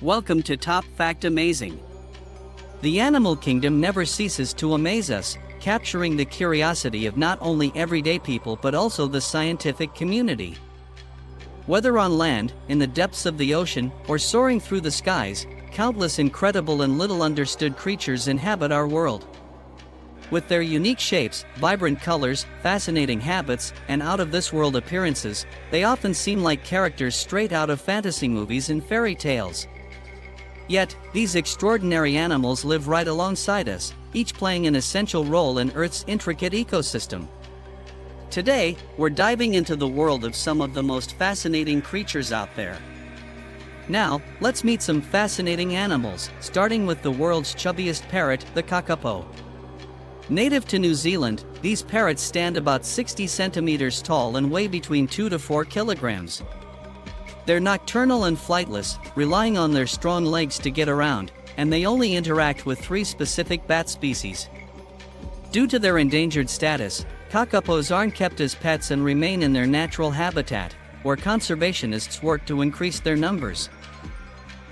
Welcome to Top Fact Amazing. The animal kingdom never ceases to amaze us, capturing the curiosity of not only everyday people but also the scientific community. Whether on land, in the depths of the ocean, or soaring through the skies, countless incredible and little understood creatures inhabit our world. With their unique shapes, vibrant colors, fascinating habits, and out-of-this-world appearances, they often seem like characters straight out of fantasy movies and fairy tales. Yet, these extraordinary animals live right alongside us, each playing an essential role in Earth's intricate ecosystem. Today, we're diving into the world of some of the most fascinating creatures out there. Now, let's meet some fascinating animals, starting with the world's chubbiest parrot, the kakapo. Native to New Zealand, these parrots stand about 60 centimeters tall and weigh between 2 to 4 kilograms. They're nocturnal and flightless, relying on their strong legs to get around, and they only interact with 3 specific bat species. Due to their endangered status, kakapos aren't kept as pets and remain in their natural habitat, where conservationists work to increase their numbers.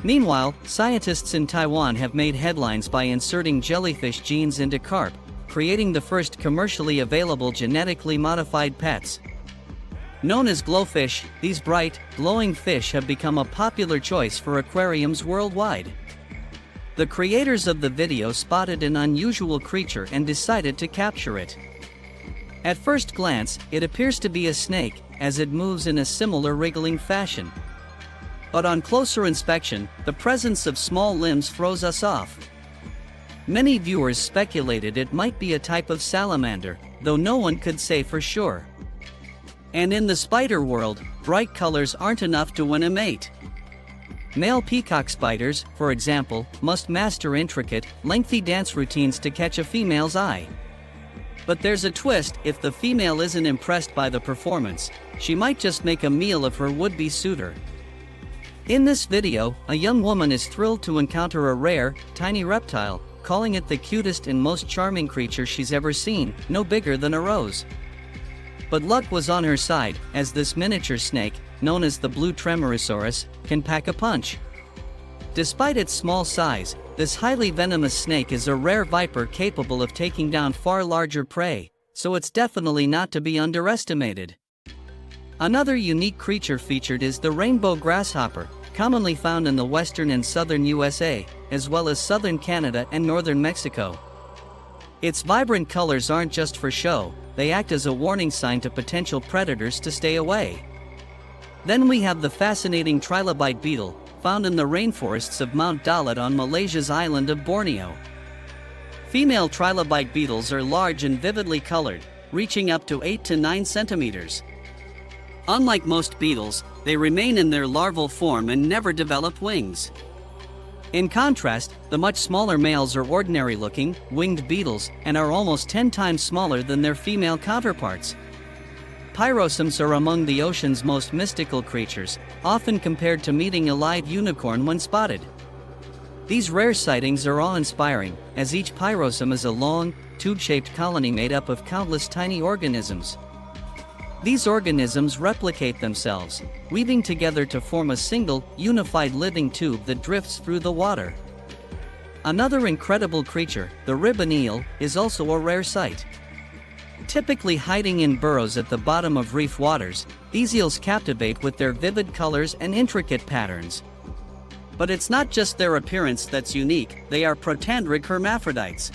Meanwhile, scientists in Taiwan have made headlines by inserting jellyfish genes into carp, creating the first commercially available genetically modified pets. Known as glowfish, these bright, glowing fish have become a popular choice for aquariums worldwide. The creators of the video spotted an unusual creature and decided to capture it. At first glance, it appears to be a snake, as it moves in a similar wriggling fashion. But on closer inspection, the presence of small limbs throws us off. Many viewers speculated it might be a type of salamander, though no one could say for sure. And in the spider world, bright colors aren't enough to win a mate. Male peacock spiders, for example, must master intricate, lengthy dance routines to catch a female's eye. But there's a twist: if the female isn't impressed by the performance, she might just make a meal of her would-be suitor. In this video, a young woman is thrilled to encounter a rare, tiny reptile, calling it the cutest and most charming creature she's ever seen, no bigger than a rose. But luck was on her side, as this miniature snake, known as the blue Tremorosaurus, can pack a punch. Despite its small size, this highly venomous snake is a rare viper capable of taking down far larger prey, so it's definitely not to be underestimated. Another unique creature featured is the rainbow grasshopper, commonly found in the western and southern USA, as well as southern Canada and northern Mexico. Its vibrant colors aren't just for show, they act as a warning sign to potential predators to stay away. Then we have the fascinating trilobite beetle, found in the rainforests of Mount Dalat on Malaysia's island of Borneo. Female trilobite beetles are large and vividly colored, reaching up to 8 to 9 centimeters. Unlike most beetles, they remain in their larval form and never develop wings. In contrast, the much smaller males are ordinary-looking, winged beetles, and are almost 10 times smaller than their female counterparts. Pyrosums are among the ocean's most mystical creatures, often compared to meeting a live unicorn when spotted. These rare sightings are awe-inspiring, as each pyrosum is a long, tube-shaped colony made up of countless tiny organisms. These organisms replicate themselves, weaving together to form a single, unified living tube that drifts through the water. Another incredible creature, the ribbon eel, is also a rare sight. Typically hiding in burrows at the bottom of reef waters, these eels captivate with their vivid colors and intricate patterns. But it's not just their appearance that's unique, they are protandric hermaphrodites.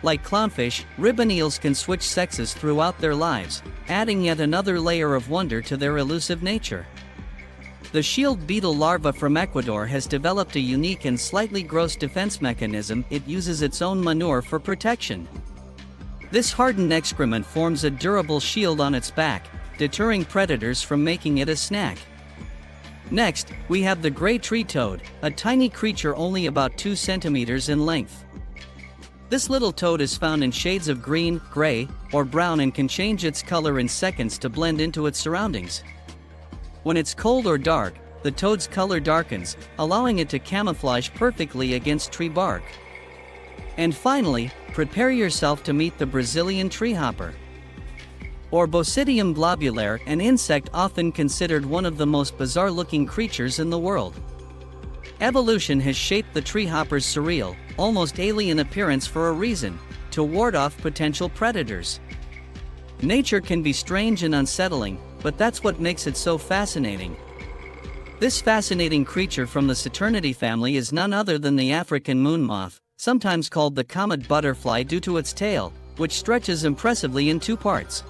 Like clownfish, ribbon eels can switch sexes throughout their lives, adding yet another layer of wonder to their elusive nature. The shield beetle larva from Ecuador has developed a unique and slightly gross defense mechanism. It uses its own manure for protection. This hardened excrement forms a durable shield on its back, deterring predators from making it a snack. Next, we have the gray tree toad, a tiny creature only about 2 centimeters in length. This little toad is found in shades of green, gray, or brown and can change its color in seconds to blend into its surroundings. When it's cold or dark, the toad's color darkens, allowing it to camouflage perfectly against tree bark. And finally, prepare yourself to meet the Brazilian treehopper. Or Bosidium globulare, an insect often considered one of the most bizarre-looking creatures in the world. Evolution has shaped the treehopper's surreal, almost alien appearance for a reason: to ward off potential predators. Nature can be strange and unsettling, but that's what makes it so fascinating. This fascinating creature from the Saturnity family is none other than the African moon moth, sometimes called the comet butterfly due to its tail, which stretches impressively in two parts.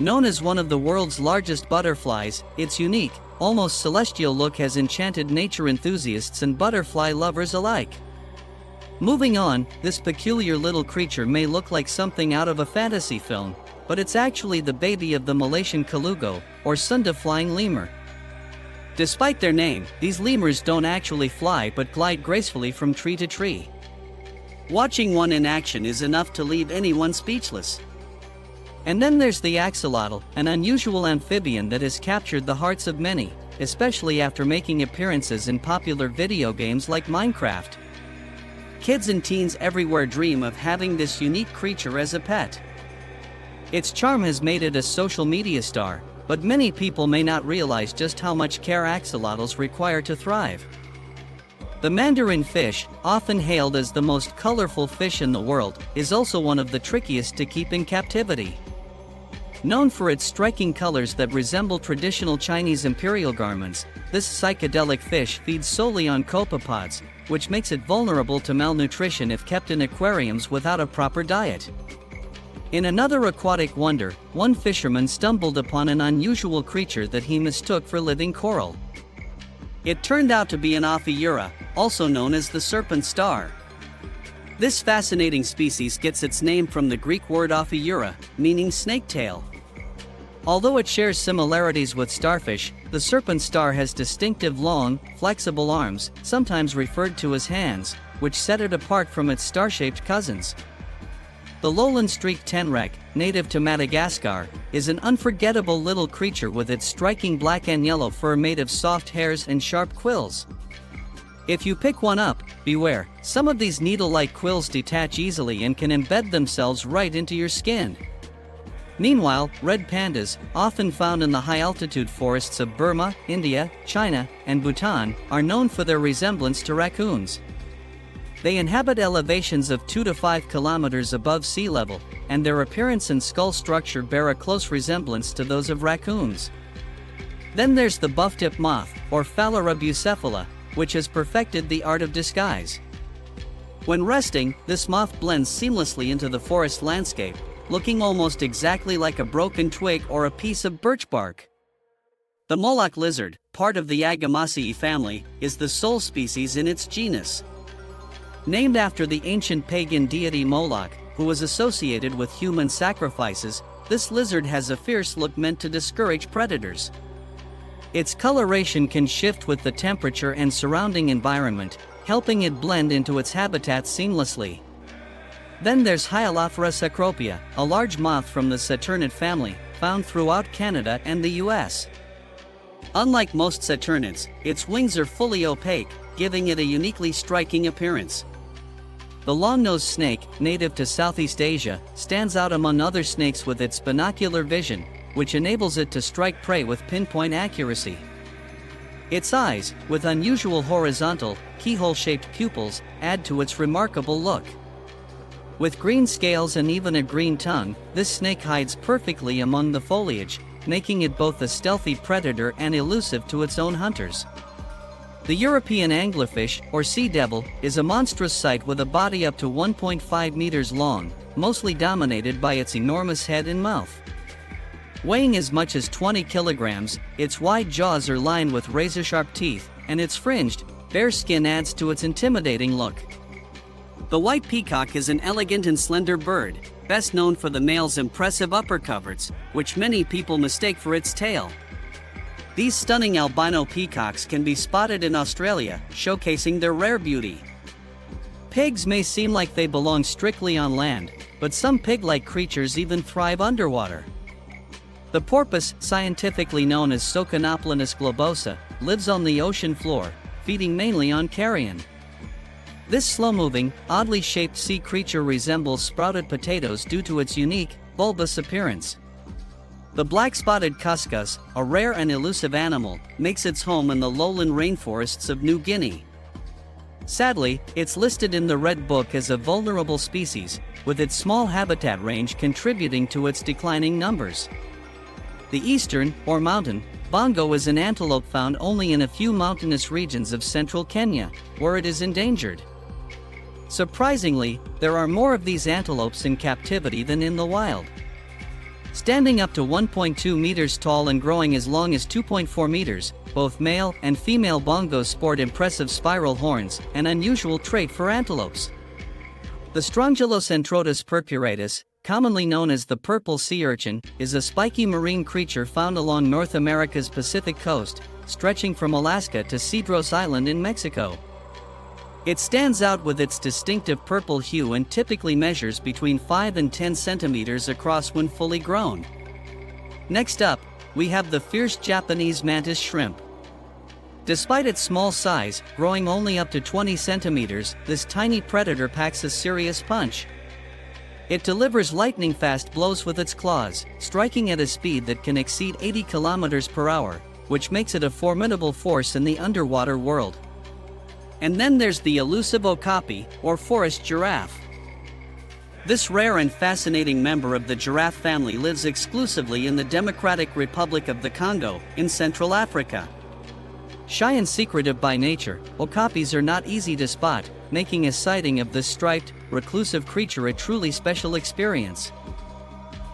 Known as one of the world's largest butterflies, its unique, almost celestial look has enchanted nature enthusiasts and butterfly lovers alike. Moving on, this peculiar little creature may look like something out of a fantasy film, but it's actually the baby of the Malaysian kalugo, or Sunda flying lemur. Despite their name, these lemurs don't actually fly but glide gracefully from tree to tree. Watching one in action is enough to leave anyone speechless. And then there's the axolotl, an unusual amphibian that has captured the hearts of many, especially after making appearances in popular video games like Minecraft. Kids and teens everywhere dream of having this unique creature as a pet. Its charm has made it a social media star, but many people may not realize just how much care axolotls require to thrive. The mandarin fish, often hailed as the most colorful fish in the world, is also one of the trickiest to keep in captivity. Known for its striking colors that resemble traditional Chinese imperial garments, this psychedelic fish feeds solely on copepods, which makes it vulnerable to malnutrition if kept in aquariums without a proper diet. In another aquatic wonder, one fisherman stumbled upon an unusual creature that he mistook for living coral. It turned out to be an Ophiura, also known as the serpent star. This fascinating species gets its name from the Greek word Ophiura, meaning snake tail. Although it shares similarities with starfish, the serpent star has distinctive long, flexible arms, sometimes referred to as hands, which set it apart from its star-shaped cousins. The lowland streaked tenrec, native to Madagascar, is an unforgettable little creature with its striking black and yellow fur made of soft hairs and sharp quills. If you pick one up, beware, some of these needle-like quills detach easily and can embed themselves right into your skin. Meanwhile, red pandas, often found in the high-altitude forests of Burma, India, China, and Bhutan, are known for their resemblance to raccoons. They inhabit elevations of 2 to 5 kilometers above sea level, and their appearance and skull structure bear a close resemblance to those of raccoons. Then there's the buff-tip moth, or Phalarope bucephala, which has perfected the art of disguise. When resting, this moth blends seamlessly into the forest landscape, looking almost exactly like a broken twig or a piece of birch bark. The Moloch lizard, part of the Agamaceae family, is the sole species in its genus. Named after the ancient pagan deity Moloch, who was associated with human sacrifices, this lizard has a fierce look meant to discourage predators. Its coloration can shift with the temperature and surrounding environment, helping it blend into its habitat seamlessly. Then there's Hyalophora cecropia, a large moth from the Saturnid family, found throughout Canada and the US. Unlike most Saturnids, its wings are fully opaque, giving it a uniquely striking appearance. The long-nosed snake, native to Southeast Asia, stands out among other snakes with its binocular vision, which enables it to strike prey with pinpoint accuracy. Its eyes, with unusual horizontal, keyhole-shaped pupils, add to its remarkable look. With green scales and even a green tongue, this snake hides perfectly among the foliage, making it both a stealthy predator and elusive to its own hunters. The European anglerfish, or sea devil, is a monstrous sight with a body up to 1.5 meters long, mostly dominated by its enormous head and mouth. Weighing as much as 20 kilograms, its wide jaws are lined with razor-sharp teeth, and its fringed, bare skin adds to its intimidating look. The white peacock is an elegant and slender bird, best known for the male's impressive upper coverts, which many people mistake for its tail. These stunning albino peacocks can be spotted in Australia, showcasing their rare beauty. Pigs may seem like they belong strictly on land, but some pig-like creatures even thrive underwater. The porpoise, scientifically known as Soconoplanus globosa, lives on the ocean floor, feeding mainly on carrion. This slow-moving, oddly shaped sea creature resembles sprouted potatoes due to its unique, bulbous appearance. The black-spotted cuscus, a rare and elusive animal, makes its home in the lowland rainforests of New Guinea. Sadly, it's listed in the Red Book as a vulnerable species, with its small habitat range contributing to its declining numbers. The eastern, or mountain, bongo is an antelope found only in a few mountainous regions of central Kenya, where it is endangered. Surprisingly, there are more of these antelopes in captivity than in the wild. Standing up to 1.2 meters tall and growing as long as 2.4 meters, both male and female bongos sport impressive spiral horns, an unusual trait for antelopes. The Strongylocentrotus purpuratus, commonly known as the purple sea urchin, is a spiky marine creature found along North America's Pacific coast, stretching from Alaska to Cedros Island in Mexico. It stands out with its distinctive purple hue and typically measures between 5 and 10 centimeters across when fully grown. Next up, we have the fierce Japanese mantis shrimp. Despite its small size, growing only up to 20 centimeters, this tiny predator packs a serious punch. It delivers lightning-fast blows with its claws, striking at a speed that can exceed 80 kilometers per hour, which makes it a formidable force in the underwater world. And then there's the elusive okapi, or forest giraffe. This rare and fascinating member of the giraffe family lives exclusively in the Democratic Republic of the Congo, in Central Africa. Shy and secretive by nature, okapis are not easy to spot, making a sighting of this striped, reclusive creature a truly special experience.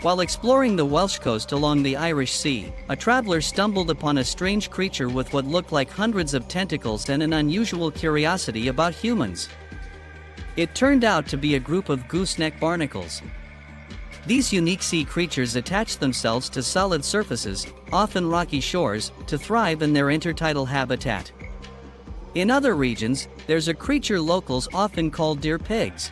While exploring the Welsh coast along the Irish Sea, a traveler stumbled upon a strange creature with what looked like hundreds of tentacles and an unusual curiosity about humans. It turned out to be a group of gooseneck barnacles. These unique sea creatures attach themselves to solid surfaces, often rocky shores, to thrive in their intertidal habitat. In other regions, there's a creature locals often call deer pigs.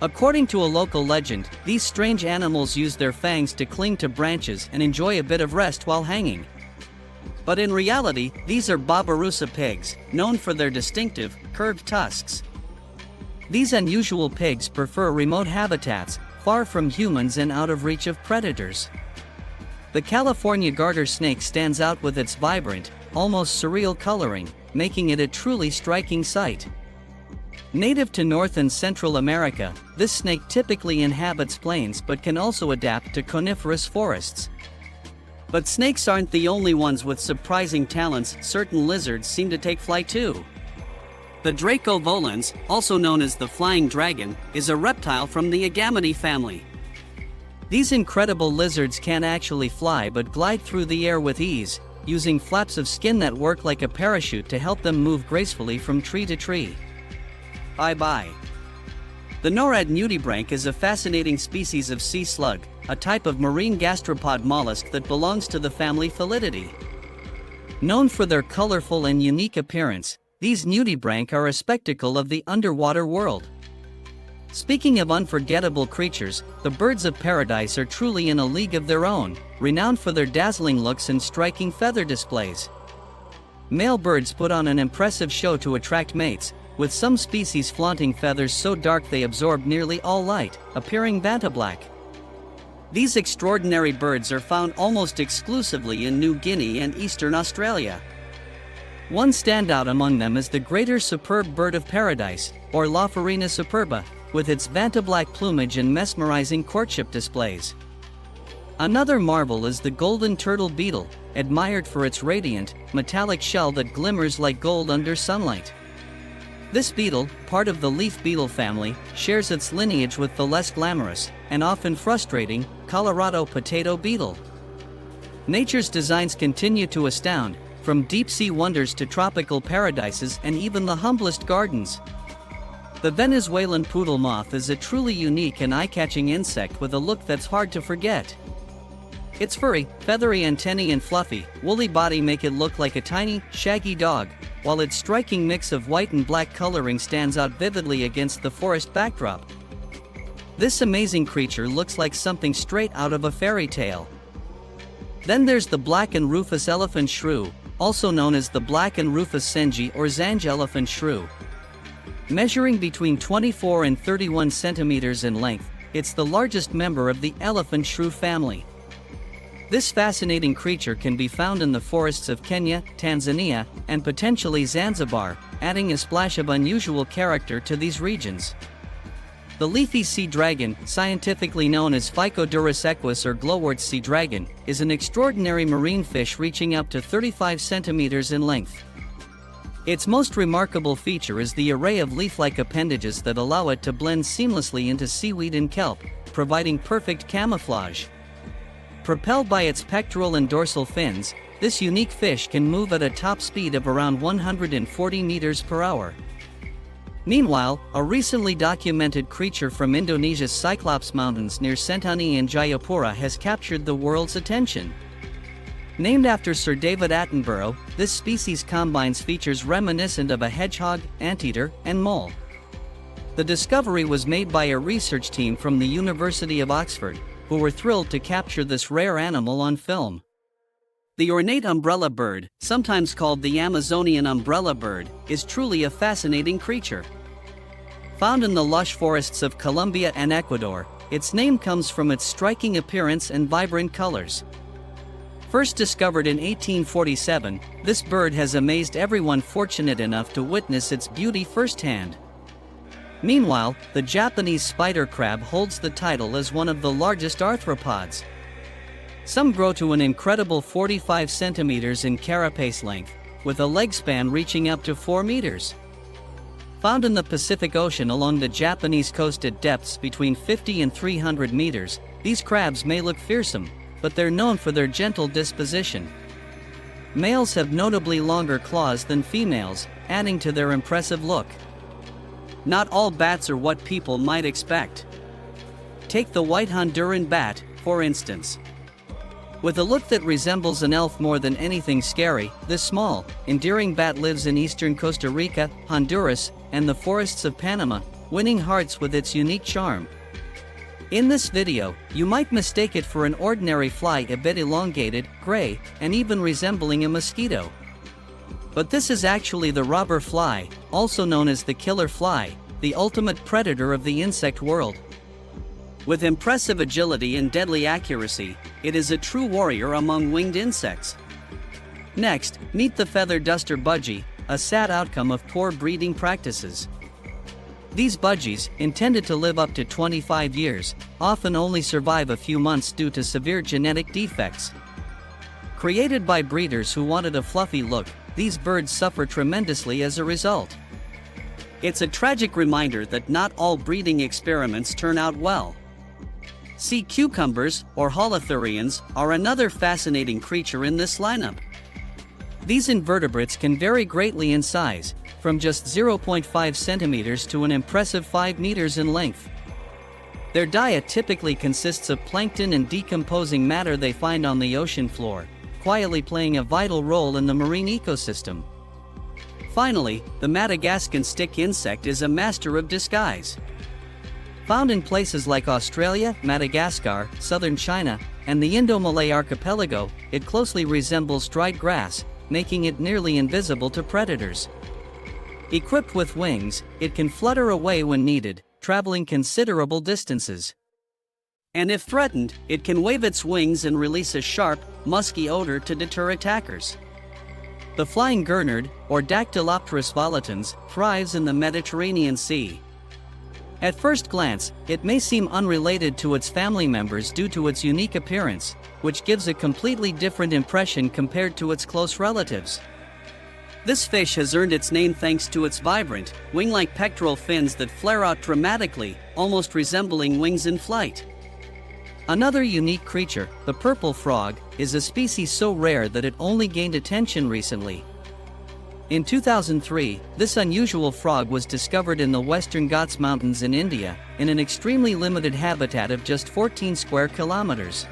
According to a local legend, these strange animals use their fangs to cling to branches and enjoy a bit of rest while hanging. But in reality, these are Babirusa pigs, known for their distinctive, curved tusks. These unusual pigs prefer remote habitats, far from humans and out of reach of predators. The California garter snake stands out with its vibrant, almost surreal coloring, making it a truly striking sight. Native to North and Central America, this snake typically inhabits plains but can also adapt to coniferous forests. But snakes aren't the only ones with surprising talents. Certain lizards seem to take flight too. The Draco volans, also known as the flying dragon, is a reptile from the Agamity family. These incredible lizards can't actually fly but glide through the air with ease, using flaps of skin that work like a parachute to help them move gracefully from tree to tree. Bye-bye. The Norad nudibranch is a fascinating species of sea slug, a type of marine gastropod mollusk that belongs to the family Felidae. Known for their colorful and unique appearance, these nudibranch are a spectacle of the underwater world. Speaking of unforgettable creatures, the birds of paradise are truly in a league of their own, renowned for their dazzling looks and striking feather displays. Male birds put on an impressive show to attract mates, with some species flaunting feathers so dark they absorb nearly all light, appearing vantablack. These extraordinary birds are found almost exclusively in New Guinea and eastern Australia. One standout among them is the greater superb bird of paradise, or Lopharina superba, with its vantablack plumage and mesmerizing courtship displays. Another marvel is the golden turtle beetle, admired for its radiant, metallic shell that glimmers like gold under sunlight. This beetle, part of the leaf beetle family, shares its lineage with the less glamorous, and often frustrating, Colorado potato beetle. Nature's designs continue to astound, from deep-sea wonders to tropical paradises and even the humblest gardens. The Venezuelan poodle moth is a truly unique and eye-catching insect with a look that's hard to forget. Its furry, feathery antennae and fluffy, woolly body make it look like a tiny, shaggy dog, while its striking mix of white and black coloring stands out vividly against the forest backdrop. This amazing creature looks like something straight out of a fairy tale. Then there's the black and rufous elephant shrew, also known as the black and rufous senji or zanj elephant shrew. Measuring between 24 and 31 centimeters in length, it's the largest member of the elephant shrew family. This fascinating creature can be found in the forests of Kenya, Tanzania, and potentially Zanzibar, adding a splash of unusual character to these regions. The leafy sea dragon, scientifically known as Phycodurus equus or glowworm sea dragon, is an extraordinary marine fish reaching up to 35 centimeters in length. Its most remarkable feature is the array of leaf-like appendages that allow it to blend seamlessly into seaweed and kelp, providing perfect camouflage. Propelled by its pectoral and dorsal fins, this unique fish can move at a top speed of around 140 meters per hour. Meanwhile, a recently documented creature from Indonesia's Cyclops Mountains near Sentani in Jayapura has captured the world's attention. Named after Sir David Attenborough, this species combines features reminiscent of a hedgehog, anteater, and mole. The discovery was made by a research team from the University of Oxford, who were thrilled to capture this rare animal on film. The ornate umbrella bird, sometimes called the Amazonian umbrella bird, is truly a fascinating creature. Found in the lush forests of Colombia and Ecuador, its name comes from its striking appearance and vibrant colors. First discovered in 1847, this bird has amazed everyone fortunate enough to witness its beauty firsthand. Meanwhile, the Japanese spider crab holds the title as one of the largest arthropods. Some grow to an incredible 45 centimeters in carapace length, with a leg span reaching up to 4 meters. Found in the Pacific Ocean along the Japanese coast at depths between 50 and 300 meters, these crabs may look fearsome, but they're known for their gentle disposition. Males have notably longer claws than females, adding to their impressive look. Not all bats are what people might expect. Take the white Honduran bat, for instance. With a look that resembles an elf more than anything scary, this small, endearing bat lives in eastern Costa Rica, Honduras, and the forests of Panama, winning hearts with its unique charm. In this video, you might mistake it for an ordinary fly, a bit elongated, gray, and even resembling a mosquito. But this is actually the robber fly, also known as the killer fly, the ultimate predator of the insect world. With impressive agility and deadly accuracy, it is a true warrior among winged insects. Next, meet the feather duster budgie, a sad outcome of poor breeding practices. These budgies, intended to live up to 25 years, often only survive a few months due to severe genetic defects. Created by breeders who wanted a fluffy look, these birds suffer tremendously as a result. It's a tragic reminder that not all breeding experiments turn out well. Sea cucumbers, or holothurians, are another fascinating creature in this lineup. These invertebrates can vary greatly in size, from just 0.5 centimeters to an impressive 5 meters in length. Their diet typically consists of plankton and decomposing matter they find on the ocean floor, quietly playing a vital role in the marine ecosystem. Finally, the Madagascan stick insect is a master of disguise. Found in places like Australia, Madagascar, southern China, and the Indo-Malay archipelago, it closely resembles dried grass, making it nearly invisible to predators. Equipped with wings, it can flutter away when needed, traveling considerable distances. And if threatened, it can wave its wings and release a sharp, musky odor to deter attackers. The flying gurnard, or Dactylopterus volitans, thrives in the Mediterranean Sea. At first glance, it may seem unrelated to its family members due to its unique appearance, which gives a completely different impression compared to its close relatives. This fish has earned its name thanks to its vibrant, wing-like pectoral fins that flare out dramatically, almost resembling wings in flight. Another unique creature, the purple frog, is a species so rare that it only gained attention recently. In 2003, this unusual frog was discovered in the Western Ghats Mountains in India, in an extremely limited habitat of just 14 square kilometers.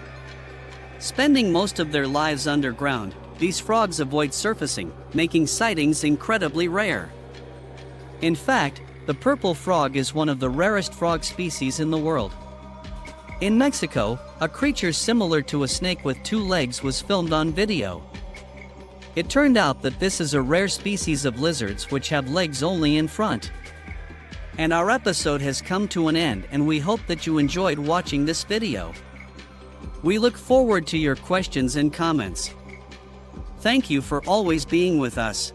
Spending most of their lives underground, these frogs avoid surfacing, making sightings incredibly rare. In fact, the purple frog is one of the rarest frog species in the world. In Mexico, a creature similar to a snake with 2 legs was filmed on video. It turned out that this is a rare species of lizards which have legs only in front. And our episode has come to an end, and we hope that you enjoyed watching this video. We look forward to your questions and comments. Thank you for always being with us.